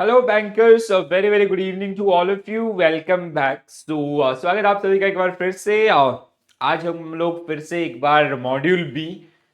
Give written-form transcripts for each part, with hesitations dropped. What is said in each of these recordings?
Hello bankers, very very good evening to all of you. Welcome back. स्वागत आप सभी का एक बार फिर से। आज हम लोग फिर से एक बार मॉड्यूल बी,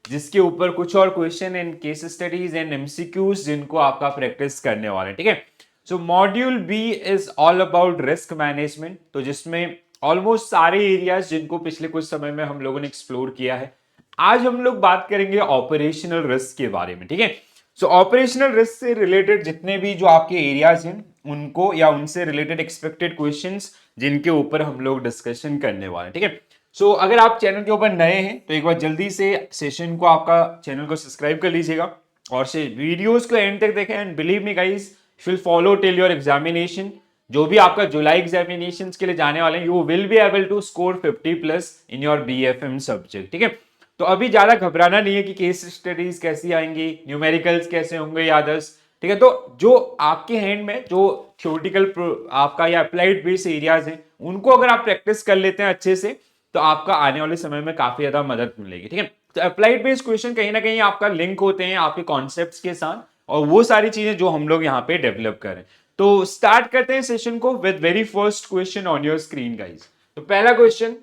जिसके ऊपर कुछ और question and case studies and MCQs जिनको आपका प्रैक्टिस करने वाले हैं। ठीक है। So module B is all about risk management, तो जिसमें ऑलमोस्ट सारे एरियाज जिनको पिछले कुछ समय में हम लोगों ने एक्सप्लोर किया है, आज हम लोग बात करेंगे ऑपरेशनल रिस्क के बारे में। ठीक है। सो ऑपरेशनल रिस्क से रिलेटेड जितने भी जो आपके एरियाज हैं उनको या उनसे रिलेटेड एक्सपेक्टेड क्वेश्चंस जिनके ऊपर हम लोग डिस्कशन करने वाले हैं। ठीक है। सो अगर आप चैनल के ऊपर नए हैं तो एक बार जल्दी से सेशन को आपका चैनल को सब्सक्राइब कर लीजिएगा और से वीडियोस को एंड तक देखें। And believe me guys, will follow till your examination. जो भी आपका जुलाई एग्जामिनेशन के लिए जाने वाले हैं, you will be able to score 50+ in your BFM subject. ठीक है। तो अभी ज्यादा घबराना नहीं है कि केस स्टडीज कैसी आएंगी, न्यूमेरिकल्स कैसे होंगे या अदर्स। ठीक है। तो जो आपके हैंड में जो थ्योरेटिकल आपका या अप्लाइड बेस एरियाज हैं, उनको अगर आप प्रैक्टिस कर लेते हैं अच्छे से, तो आपका आने वाले समय में काफी ज्यादा मदद मिलेगी। ठीक है। तो अप्लाइड बेस्ड क्वेश्चन कहीं ना कहीं आपका लिंक होते हैं आपके कॉन्सेप्ट्स के साथ, और वो सारी चीजें जो हम लोग यहाँ पे डेवलप करें। तो स्टार्ट करते हैं सेशन को with very first question on your screen guys. तो पहला question,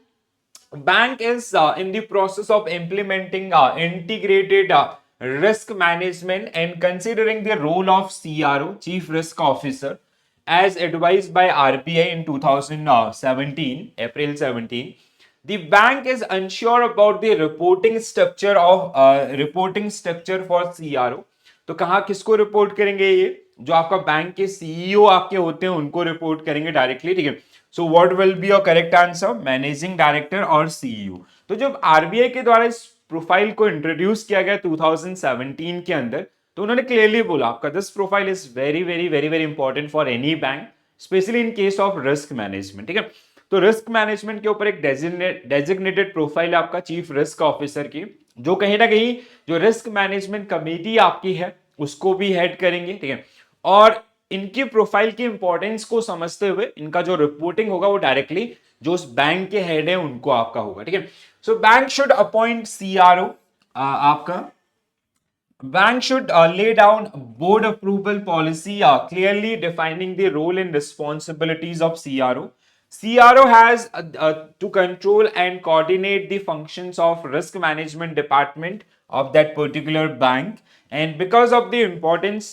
bank is in the process of implementing integrated risk management and considering the role of CRO, Chief Risk Officer, as advised by RBI in 2017, April 17. The bank is unsure about the reporting structure for CRO. तो कहाँ किसको report करेंगे? ये जो आपका bank के CEO आपके होते हैं उनको रिपोर्ट करेंगे डायरेक्टली। ठीक है। So what will be your correct answer? Managing director और सीईओ। तो जब आरबीआई के द्वारा इस प्रोफाइल को इंट्रोड्यूस किया गया 2017 के अंदर, तो उन्होंने क्लियरली बोला आपका this profile is very very very very important for any bank, specially in case of risk management. ठीक है। तो रिस्क मैनेजमेंट के ऊपर एक डेजिग्नेटेड प्रोफाइल है आपका चीफ रिस्क ऑफिसर की, जो कहीं ना कहीं जो रिस्क मैनेजमेंट कमेटी आपकी है उसको भी हेड करेंगे। ठीक है। और इनकी प्रोफाइल की इंपॉर्टेंस को समझते हुए इनका जो रिपोर्टिंग होगा वो डायरेक्टली जो उस बैंक के हेड है उनको आपका होगा। ठीक है। So bank should appoint CRO. आपका bank should lay down board approval policy clearly defining the role and responsibilities of CRO. CRO has to control and coordinate the functions of risk management department of that particular bank, and because of the importance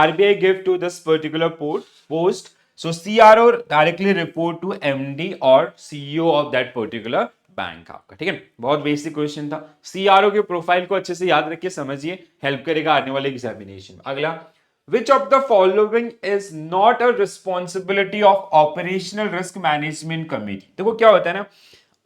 RBI give to this particular post, so CRO directly report to MD or CEO of that particular bank आपका। ठीक है। बहुत basic question था। CRO के profile को अच्छे से याद रखिए, समझिए, हेल्प करेगा आने वाले एग्जामिनेशन। अगला, which of the following is not a responsibility of operational risk management committee? देखो क्या होता है ना,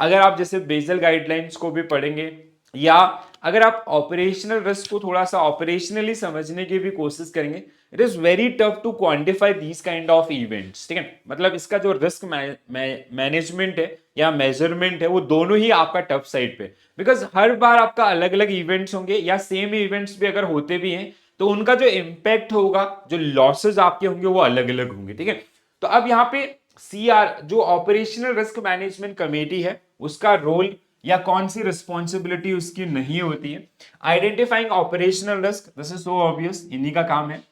अगर आप जैसे बेसल गाइडलाइंस को भी पढ़ेंगे या अगर आप ऑपरेशनल रिस्क को थोड़ा सा ऑपरेशनली समझने की भी कोशिश करेंगे, it is very tough to quantify these kind of events. ठीक है। मतलब इसका जो रिस्क मैनेजमेंट है या मेजरमेंट है वो दोनों ही आपका टफ साइड पे, बिकॉज हर बार आपका अलग अलग इवेंट्स होंगे या सेम इवेंट्स भी अगर होते भी हैं तो उनका जो इम्पैक्ट होगा, जो लॉसेज आपके होंगे वो अलग अलग होंगे। ठीक है। तो अब यहाँ पे सीआर जो ऑपरेशनल रिस्क मैनेजमेंट कमेटी है उसका रोल या कौन सी रिस्पॉन्सिबिलिटी उसकी नहीं होती है? Identifying operational risk, this is so obvious, इन्हीं का काम है।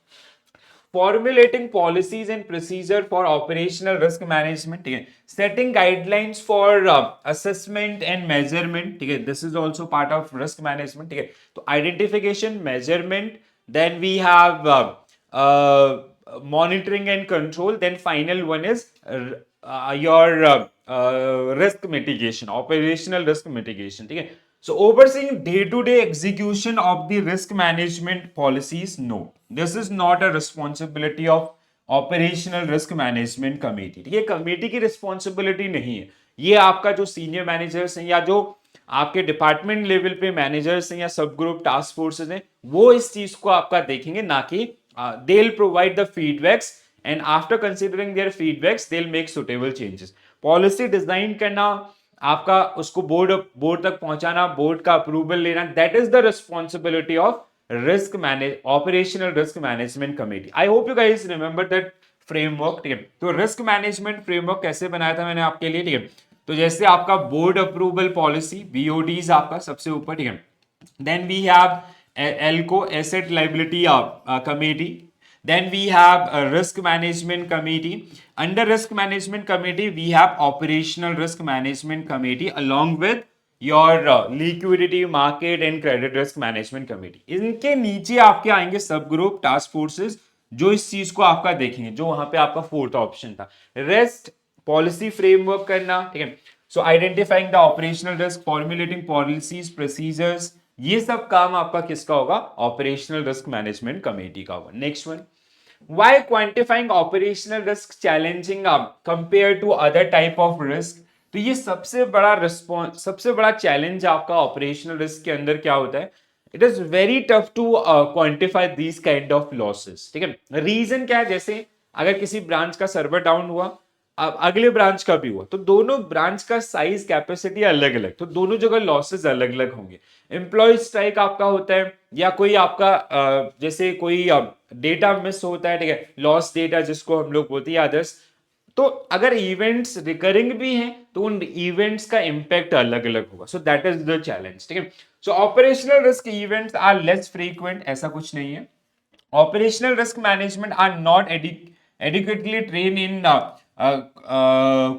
Formulating policies and procedure for operational risk management. ठीक है। Setting guidelines for assessment and measurement. ठीक है। This is also part of risk management. ठीक है। तो identification, measurement, then we have monitoring and control, then final one is your risk mitigation, operational risk mitigation. ठीक है। So overseeing day-to-day execution of the risk management policies, no, this is not a responsibility of operational risk management committee. ठीक है। Committee की responsibility नहीं है, ये आपका जो सीनियर मैनेजर्स हैं या जो आपके डिपार्टमेंट लेवल पे मैनेजर्स हैं या सब ग्रुप टास्क फोर्सेस हैं वो इस चीज को आपका देखेंगे, ना कि they'll provide the feedbacks and after considering their feedbacks they'll make suitable changes. Policy design करना, आपका उसको बोर्ड तक पहुंचाना, बोर्ड का अप्रूवल लेना, that is the responsibility of risk manage operational risk management committee. I hope you guys remember that framework. ठीक है। तो रिस्क मैनेजमेंट फ्रेमवर्क कैसे बनाया था मैंने आपके लिए? ठीक है। तो जैसे आपका बोर्ड अप्रूवल पॉलिसी, बीओडीज आपका सबसे ऊपर। ठीक है। Then we have ALCO, asset liability committee, Then we have a risk management committee. Under risk management committee we have operational risk management committee along with your liquidity market and credit risk management committee. इनके नीचे आपके आएंगे सब group task forces जो इस चीज को आपका देखेंगे, जो वहां पे आपका फोर्थ ऑप्शन था. रेस्ट पॉलिसी फ्रेमवर्क करना, ठीक है. So identifying the operational risk, formulating policies procedures, ये सब काम आपका किसका होगा? ऑपरेशनल रिस्क मैनेजमेंट कमेटी का होगा. Next one, why quantifying operational risk challenging compared to other type of risk. तो ये सबसे बड़ा रिस्पॉन्स, सबसे बड़ा चैलेंज आपका ऑपरेशनल रिस्क के अंदर क्या होता है? It is very tough to quantify these kind of losses. ठीक है, रीजन क्या है? जैसे अगर किसी ब्रांच का सर्वर डाउन हुआ, अब अगले ब्रांच का भी हुआ, तो दोनों ब्रांच का साइज कैपेसिटी अलग अलग, तो दोनों जगह लॉसेस अलग अलग होंगे. एम्प्लॉय स्ट्राइक आपका होता है, या कोई आपका जैसे कोई डेटा मिस होता है, ठीक है, लॉस डेटा जिसको हम लोग बोलते हैं अदर्स. तो अगर इवेंट्स रिकरिंग भी हैं तो उन इवेंट्स का इंपैक्ट अलग अलग होगा. So that is the challenge. ठीक है, so operational risk events are less frequent, ऐसा कुछ नहीं है. Operational risk management are not adequately train in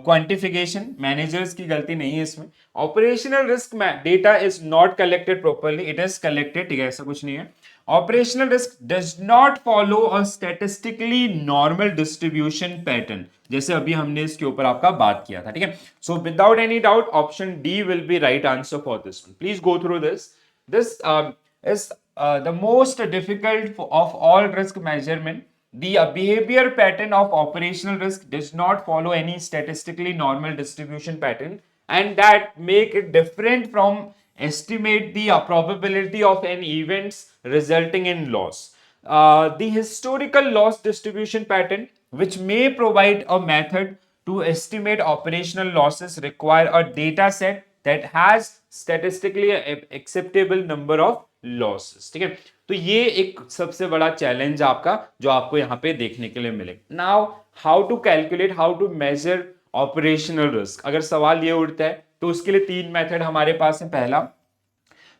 quantification. Managers की गलती नहीं है इसमें. Operational risk data is not collected properly, it is collected, ठीक है, ऐसा कुछ नहीं है. Operational risk does not follow a statistically normal distribution pattern, जैसे अभी हमने इसके ऊपर आपका बात किया था. ठीक है, so without any doubt option D will be right answer for this one. Please go through this. This is the most difficult of all risk measurement. The behavior pattern of operational risk does not follow any statistically normal distribution pattern, and that make it different from estimate the probability of an events resulting in loss. The historical loss distribution pattern, which may provide a method to estimate operational losses, require a data set that has statistically acceptable number of losses. ठीक है, तो ये एक सबसे बड़ा challenge आपका जो आपको यहां पे देखने के लिए मिलेगा. Now how to calculate, how to measure operational risk. अगर सवाल ये उठता है तो उसके लिए तीन मेथड हमारे पास है. पहला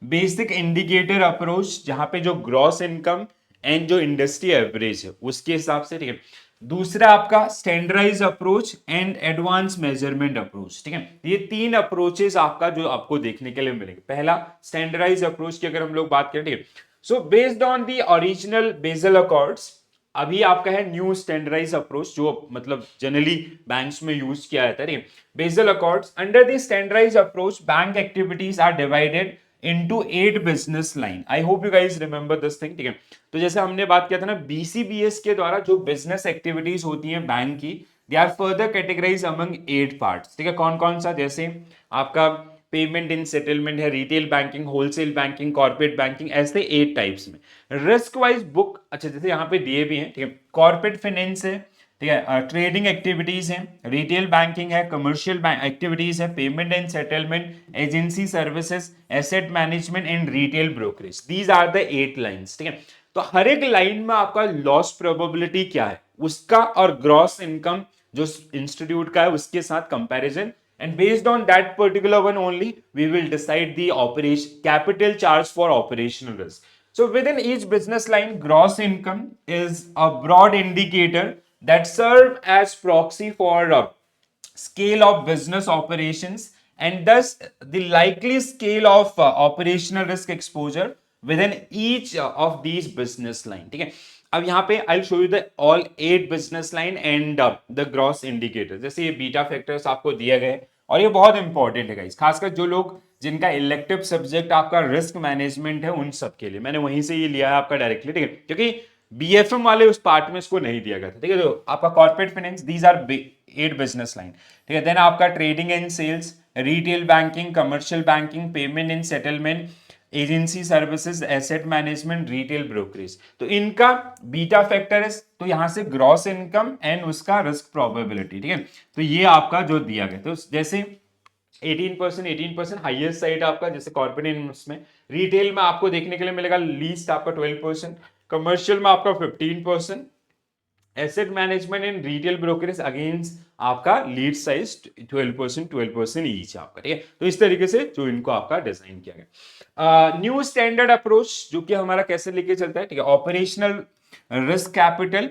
बेसिक इंडिकेटर अप्रोच, जहां पे जो ग्रॉस इनकम एंड जो इंडस्ट्री एवरेज है उसके हिसाब से. ठीक है, दूसरा आपका standardise approach and advance measurement approach. ठीक है, ये तीन अप्रोचेस आपका जो आपको देखने के लिए मिलेंगे. पहला स्टैंडर्डाइज अप्रोच की अगर हम लोग बात करें, ठीक है, so based on the original Basel accords, अभी आपका है न्यू स्टैंडर्डाइज अप्रोच जो मतलब जनरली बैंक्स में यूज किया जाता है. ठीक है, Basel accords. Under the standardise approach bank activities are divided into 8 business line. I hope you guys remember this thing. ठीक है, तो जैसे हमने बात किया था ना, BCBS के द्वारा जो बिजनेस एक्टिविटीज होती हैं बैंक की, they are further categorise among 8 parts. ठीक है, कौन कौन सा? जैसे आपका पेमेंट इन सेटलमेंट है, retail banking, wholesale banking, corporate banking, ऐसे 8 टाइप्स में. रिस्क वाइज बुक, अच्छा जैसे यहाँ पे दिए भी हैं. ठीक है, कॉर्पोरेट फाइनेंस है, ठीक है, ट्रेडिंग एक्टिविटीज है, रिटेल बैंकिंग है, कमर्शियल एक्टिविटीज है, payment and settlement, agency services, asset management and retail brokerage. These are the 8 lines. ठीक है, तो हर एक लाइन में आपका लॉस प्रोबेबिलिटी क्या है उसका और ग्रॉस इनकम जो इंस्टीट्यूट का है उसके साथ comparison, and based on that particular one only we will decide the operation capital charge for operational risk. So within each business line, gross income is a broad indicator that serve as proxy for scale of business operations and thus the likely scale of operational risk exposure within each of these business line. ठीक है, अब यहाँ पे I'll show you the all 8 business line and the gross indicator. जैसे ये beta factors आपको दिए गए और ये बहुत इंपॉर्टेंट है गाइस, खासकर जो लोग जिनका इलेक्टिव सब्जेक्ट आपका रिस्क मैनेजमेंट है उन सब के लिए मैंने वहीं से ये लिया है आपका डायरेक्टली. ठीक है, क्योंकि बीएफएम वाले उस पार्ट में इसको नहीं दिया गया था. ठीक है, तो आपका corporate finance, these are 8 business line. ठीक है, देन आपका trading and sales, retail banking, commercial banking, payment and settlement, agency services, asset management, retail brokerage. तो इनका बीटा फैक्टर है, तो यहां से ग्रॉस इनकम एंड उसका रिस्क प्रोबेबिलिटी. ठीक है, तो ये आपका जो दिया गया, तो जैसे 18% हाईएस्ट साइड आपका जैसे कॉर्पोरेट में, रिटेल में आपको देखने के लिए मिलेगा लीस्ट आपका 12%, कमर्शियल में आपका 15%, asset management in retail brokerage against आपका लीड साइज 12% ईच आपका, ठीक है। तो इस तरीके से जो इनको आपका डिजाइन किया गया। न्यू स्टैंडर्ड अप्रोच जो कि हमारा कैसे लेके चलता है, ठीक है, operational risk capital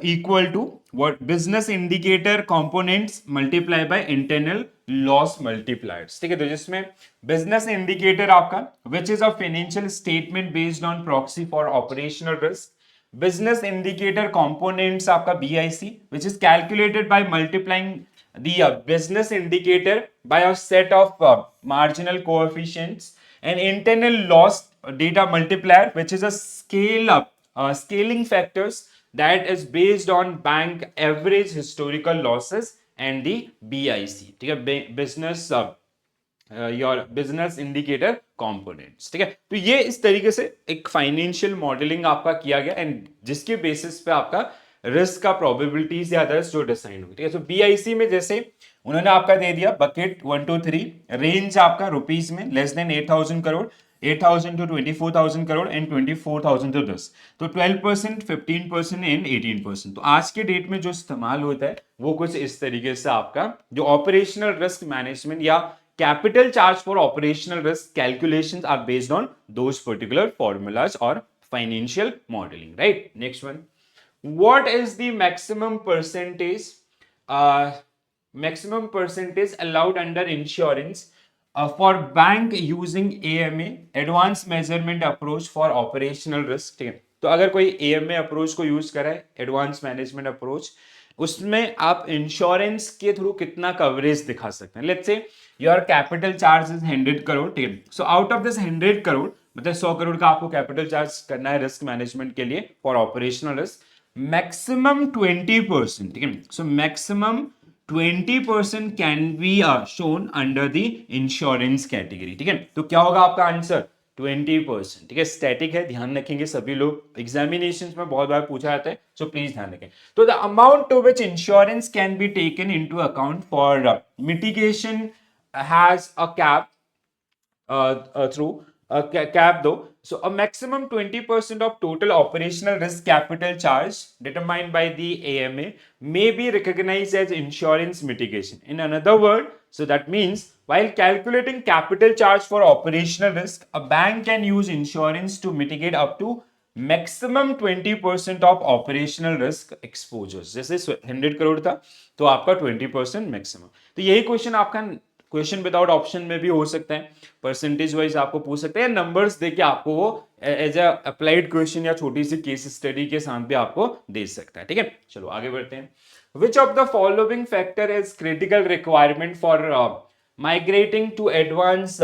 equal to what business indicator components multiply by internal loss multipliers, ठीक है। तो जिसमें बिजनेस इंडिकेटर आपका which is a financial statement based on proxy for operational risk, business indicator components आपका BIC which is calculated by multiplying the business indicator by a set of marginal coefficients, and internal loss data multiplier which is a scale up scaling factors that is based on bank average historical losses and the BIC, ठीक है, business your business indicator components, ठीक है। तो ये इस तरीके से एक फाइनेंशियल मॉडलिंग आपका किया गया एंड जिसके बेसिस पे आपका रिस्क का प्रोबेबिलिटीज या अदर्स जो डिसाइड होगी, ठीक है। तो बीआईसी में जैसे उन्होंने आपका दे दिया बकेट 1 to 3, रेंज आपका रुपीज में less than 8,000 crore, 8,000 to 24,000 crore and 24,000 to 10, तो 12%, 15% एंड 18%। तो आज के डेट में जो इस्तेमाल होता है वो कुछ इस तरीके से आपका जो ऑपरेशनल रिस्क मैनेजमेंट या capital charge for operational risk calculations are based on those particular formulas or financial modeling, right? Next one, what is the maximum percentage allowed under insurance for bank using AMA advanced measurement approach for operational risk, ठीक है। तो अगर कोई AMA approach को use करा है advance management approach, उसमें आप इंश्योरेंस के थ्रू कितना कवरेज दिखा सकते हैं। Let's say your capital charge is 100 crore, ठीक है। So out of this 100 crore मतलब 100 करोड़ का आपको कैपिटल चार्ज करना है रिस्क मैनेजमेंट के लिए फॉर ऑपरेशनल रिस्क, मैक्सिमम 20%, ठीक है। So maximum 20% can be shown under the insurance category, ठीक है। तो क्या होगा आपका आंसर 20%, ठीक है। स्टैटिक है, ध्यान रखेंगे सभी लोग, एग्जामिनेशन में बहुत बार पूछा जाता है, सो प्लीज ध्यान रखें। तो the amount to which insurance can be taken into account for mitigation has a cap through a cap though. So a maximum 20% of total operational risk capital charge determined by the AMA may be recognized as insurance mitigation. In another word, so that means while calculating capital charge for operational risk, a bank can use insurance to mitigate up to maximum 20% of operational risk exposures. जैसे 100 करोड़ था तो आपका 20% maximum. तो यही question आपका question without option में भी हो सकता है, परसेंटेज वाइज आपको पूछ सकते हैं, नंबर्स देके आपको वो एज अ अप्लाइड क्वेश्चन या छोटी सी केस स्टडी के साथ भी आपको दे सकता है, ठीक है। चलो आगे बढ़ते हैं। Which of the following factor is critical requirement for migrating to advanced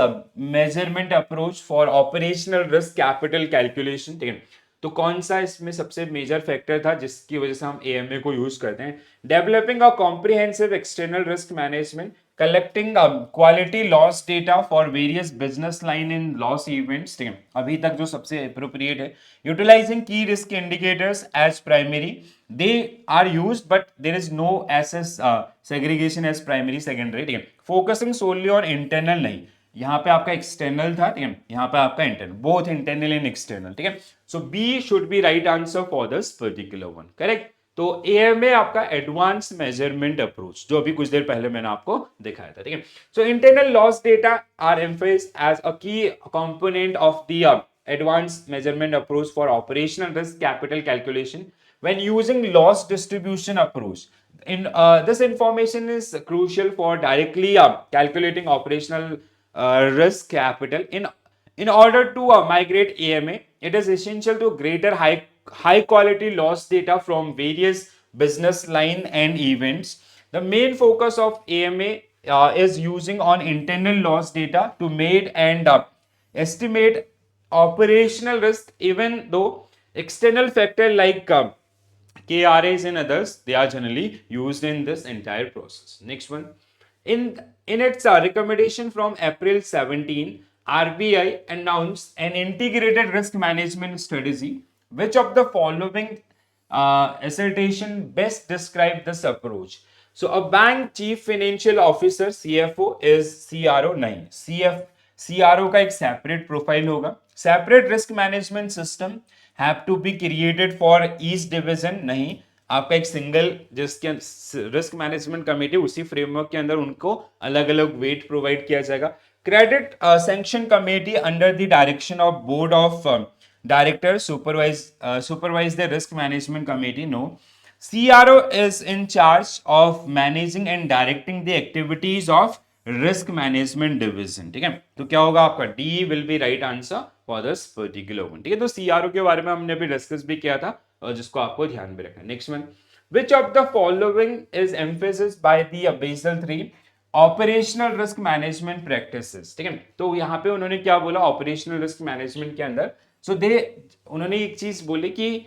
measurement approach for operational risk capital calculation, ठीक है। तो कौन सा इसमें सबसे मेजर फैक्टर था जिसकी वजह से हम एएमए को यूज करते हैं? Developing a comprehensive external risk management, collecting quality loss data for various business line in loss events, ठीक है, अभी तक जो सबसे अप्रोप्रिएट है। Utilising key risk indicators as primary, they are used but there is no assess segregation as primary secondary, ठीक है। Focusing सोनली on internal नहीं, यहाँ पे आपका एक्सटर्नल था, ठीक है, यहाँ पे आपका internal, both internal and external, ठीक है। So B should be right answer for this particular one, correct. तो एएमए आपका एडवांस मेजरमेंट अप्रोच जो अभी कुछ देर पहले मैंने आपको दिखाया था, ठीक है। So internal loss data are emphasised as a key component of the advanced measurement approach for operational risk capital calculation when using loss distribution approach. In this information is crucial for directly calculating operational risk capital. In order to migrate AMA, it is essential to greater high quality loss data from various business line and events. The main focus of AMA is using on internal loss data to made and estimate operational risk, even though external factor like KRAs and others, they are generally used in this entire process. Next one, in its recommendation from April 17, RBI announced an integrated risk management strategy. Which of the following assertion best describe this approach? So a bank chief financial officer CFO is CRO नहीं, CRO का एक separate profile होगा। Separate risk management system have to be created for each division नहीं, आपका एक single जिसके risk management committee, उसी framework के अंदर उनको अलग अलग वेट प्रोवाइड किया जाएगा. Credit sanction committee under the direction of board of directors supervise the risk management committee. No, CRO is in charge of managing and directing the activities of risk management division. ठीक है, तो क्या होगा आपका D will be right answer for this particular one. ठीक है, तो CRO के बारे में हमने अभी डिस्कस भी किया था और जिसको आपको ध्यान में रखना है. Next one, which of the following is emphasized by the Basel 3 operational risk management practices. ठीक है, तो यहाँ पे उन्होंने क्या बोला ऑपरेशनल रिस्क मैनेजमेंट के अंदर, सो दे उन्होंने एक चीज बोली कि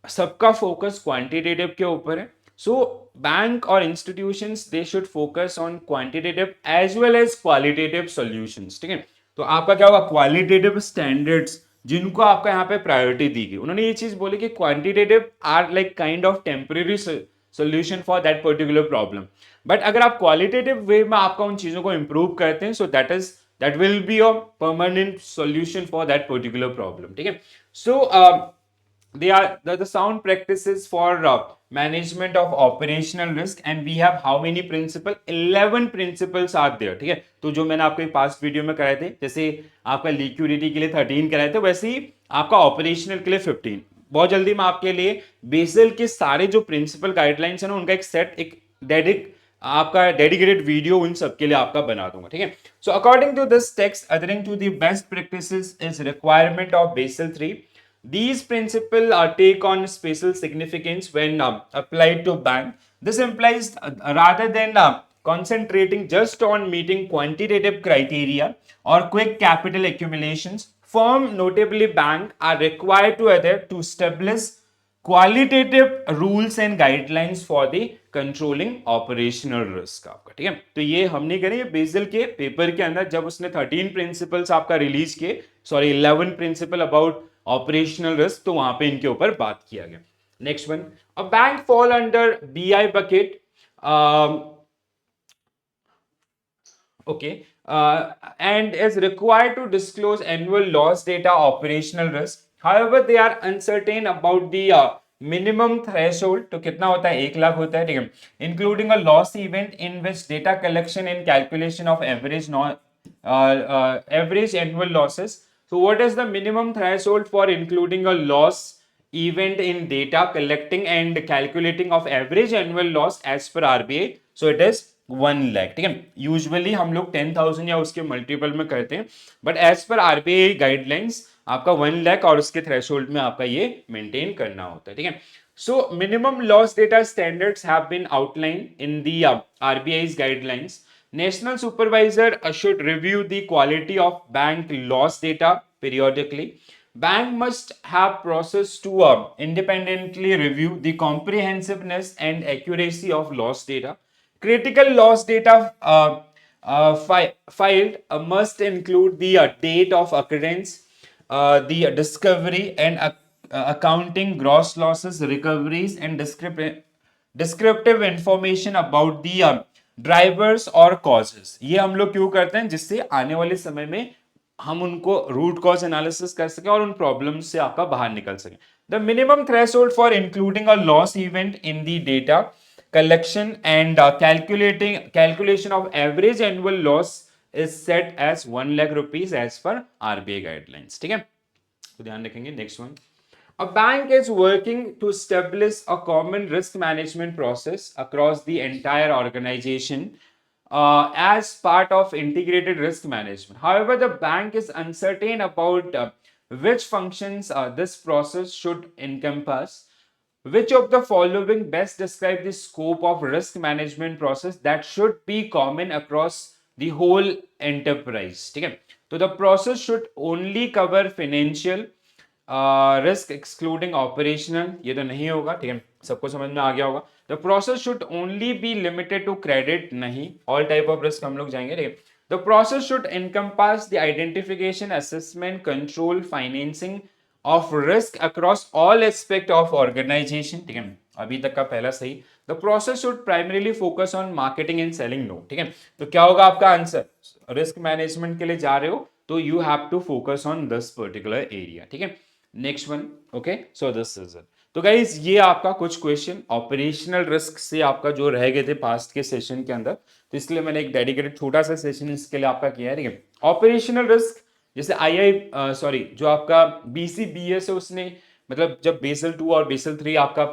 सबका फोकस क्वांटिटेटिव के ऊपर है. सो बैंक और institutions they should focus on quantitative as well as qualitative solutions. ठीक है, तो आपका क्या होगा क्वालिटेटिव स्टैंडर्ड्स जिनको आपका यहाँ पे प्रायोरिटी दी गई. उन्होंने ये चीज बोली कि quantitative are like kind of temporary solution for that particular problem, but अगर आप क्वालिटेटिव वे में आपका उन चीजों को इंप्रूव करते हैं, सो that will be a permanent solution for that particular problem. ठीक है, so they are the sound practices for management of operational risk, and we have how many principle 11 principles are there. ठीक है, तो जो मैंने आपको पास्ट वीडियो में कराए थे, जैसे आपका लिक्विडिटी के लिए 13 कराए थे, वैसे ही आपका ऑपरेशनल के लिए 15. बहुत जल्दी मैं आपके लिए बेसल के सारे जो प्रिंसिपल गाइडलाइंस है ना उनका एक सेट, एक आपका डेडिकेटेड वीडियो उन सब के लिए आपका बना दूंगा. ठीक है, so according to this text adhering to the best practices is requirement of Basel 3. These principles take on special significance when applied to bank. This implies rather than concentrating just on meeting quantitative criteria or quick capital accumulations, firm, notably bank, are required to adhere to establish qualitative rules and guidelines for the controlling operational risk आपका. ठीक है, तो ये हमने करें basal के paper के अंदर जब उसने 13 प्रिंसिपल्स आपका रिलीज किए, sorry 11 principle about operational risk, तो वहां पे इनके ऊपर बात किया गया. Next one, a bank fall under BI bucket. Okay, and is required to disclose annual loss data, operational risk. However, they are uncertain about the minimum threshold. तो कितना होता है, 1 लाख होता है. ठीक है, including a loss event in which data collection and calculation of average annual losses. So what is the minimum threshold for including a loss event in data collecting and calculating of average annual loss as per RBI? So it is 1 lakh. ठीक है, usually हम लोग 10,000 या उसके multiple में करते हैं, but as per RBI guidelines आपका 1 लाख और उसके थ्रेशोल्ड में आपका ये मेंटेन करना होता है. ठीक है, so minimum loss data standards have been outline in the RBI's guidelines. National supervisor should review the quality of bank loss data periodically. Bank must have process to independently review the comprehensiveness and accuracy of loss data. Critical loss data filed must include the date of occurrence, the discovery and accounting gross losses, recoveries, and descriptive information about the drivers और causes. ये हम लोग क्यों करते हैं, जिससे आने वाले समय में हम उनको रूट कॉज एनालिसिस कर सकें और उन प्रॉब्लम से आपका बाहर निकल सकें. The minimum threshold for including a loss event in the data collection and calculation of average annual loss is set as 1 lakh rupees as per RBI guidelines. ठीक है, तो ध्यान रखेंगे. Next one, a bank is working to establish a common risk management process across the entire organization as part of integrated risk management. However, the bank is uncertain about which functions this process should encompass. Which of the following best describe the scope of risk management process that should be common across the whole enterprise? ठीक है, तो the process should only cover financial risk excluding operational. ये तो नहीं होगा. ठीक है, सबको समझ में आ गया होगा. The process should only be limited to credit. नहीं, all type of risk हम लोग जाएंगे. ठीक है, the process should encompass the identification, assessment, control, financing of risk across all aspect of organization. ठीक है, अभी तक का पहला सही. The process should primarily focus on marketing and selling. No. ठीक है, तो क्या होगा आपका आंसर, रिस्क मैनेजमेंट के लिए जा रहे हो तो you have to focus on this particular area. ठीक है, next one. Okay, so this is it. तो गाइज ये आपका कुछ क्वेश्चन ऑपरेशनल रिस्क से आपका जो रह गए थे पास्ट के सेशन के अंदर, तो इसलिए मैंने एक डेडिकेटेड छोटा सा सेशन इसके लिए आपका किया है। ठीक है, ऑपरेशनल रिस्क जैसे सॉरी जो आपका BCBS है उसने मतलब जब बेसल 2 और बेसल 3 आपका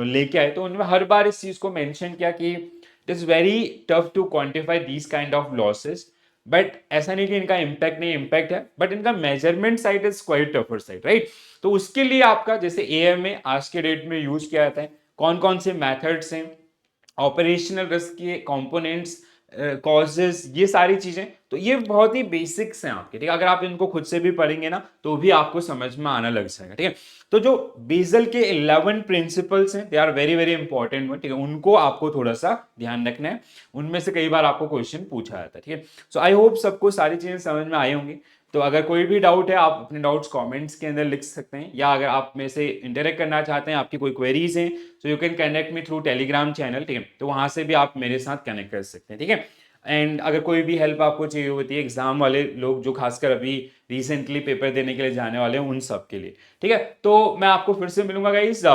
लेके आए तो उन्होंने हर बार इस चीज को मेंशन किया कि it is very tough to quantify these kind of losses, but ऐसा नहीं कि इनका इम्पैक्ट नहीं, इम्पैक्ट है, बट इनका measurement side is quite tougher side, right. तो उसके लिए आपका जैसे AMA आज के डेट में यूज किया जाता है, कौन कौन से मेथड्स हैं, ऑपरेशनल रिस्क के कंपोनेंट्स, कॉजेस, ये सारी चीजें, तो ये बहुत ही बेसिक्स हैं आपके। ठीक है, अगर आप इनको खुद से भी पढ़ेंगे ना तो भी आपको समझ में आना लग जाएगा। ठीक है, तो जो बेसल के 11 प्रिंसिपल्स हैं they are very very important, ठीक है, उनको आपको थोड़ा सा ध्यान रखना है, उनमें से कई बार आपको क्वेश्चन पूछा जाता है। ठीक है, सो आई होप सबको सारी चीजें समझ में आई होंगी। तो अगर कोई भी डाउट है आप अपने डाउट्स कमेंट्स के अंदर लिख सकते हैं, या अगर आप मेरे से इंटरेक्ट करना चाहते हैं, आपकी कोई क्वेरीज हैं, so you can connect me through Telegram channel. ठीक है, तो वहां से भी आप मेरे साथ कनेक्ट कर सकते हैं। ठीक है, एंड अगर कोई भी हेल्प आपको चाहिए होती है, एग्जाम वाले लोग जो खासकर अभी रिसेंटली पेपर देने के लिए जाने वाले हैं उन सब के लिए, ठीक है, तो मैं आपको फिर से मिलूंगा गाइस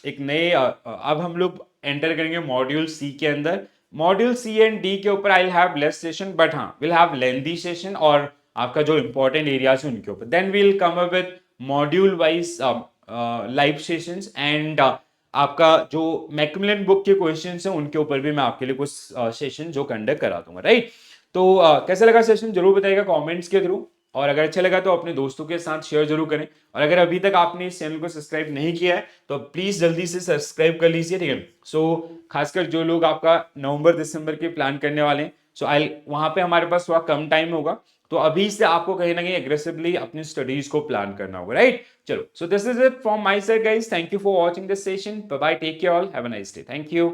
एक नए अब हम लोग एंटर करेंगे मॉड्यूल सी के अंदर। मॉड्यूल सी एंड डी के ऊपर I will have less session, but हाँ विल हैव लेंथी सेशन, और आपका जो इंपॉर्टेंट एरियाज है उनके ऊपर then we'll come up with module wise live sessions, and आपका जो मैकमिलन बुक के क्वेश्चंस हैं उनके ऊपर भी मैं आपके लिए कुछ सेशन जो कंडक्ट करा दूंगा, राइट। तो कैसा लगा सेशन जरूर बताइएगा कमेंट्स के थ्रू, और अगर अच्छा लगा तो अपने दोस्तों के साथ शेयर जरूर करें, और अगर अभी तक आपने इस चैनल को सब्सक्राइब नहीं किया है तो प्लीज जल्दी से सब्सक्राइब कर लीजिए। ठीक है, सो खासकर जो लोग आपका नवंबर दिसंबर के प्लान करने वाले हैं, सो आई वहां पे हमारे पास थोड़ा कम टाइम होगा, तो अभी से आपको कहीं ना कहीं एग्रेसिवली अपनी स्टडीज को प्लान करना होगा, राइट। चलो, so this is it from my side guys, thank you for watching this session, bye bye, take care all, have a nice day, thank you.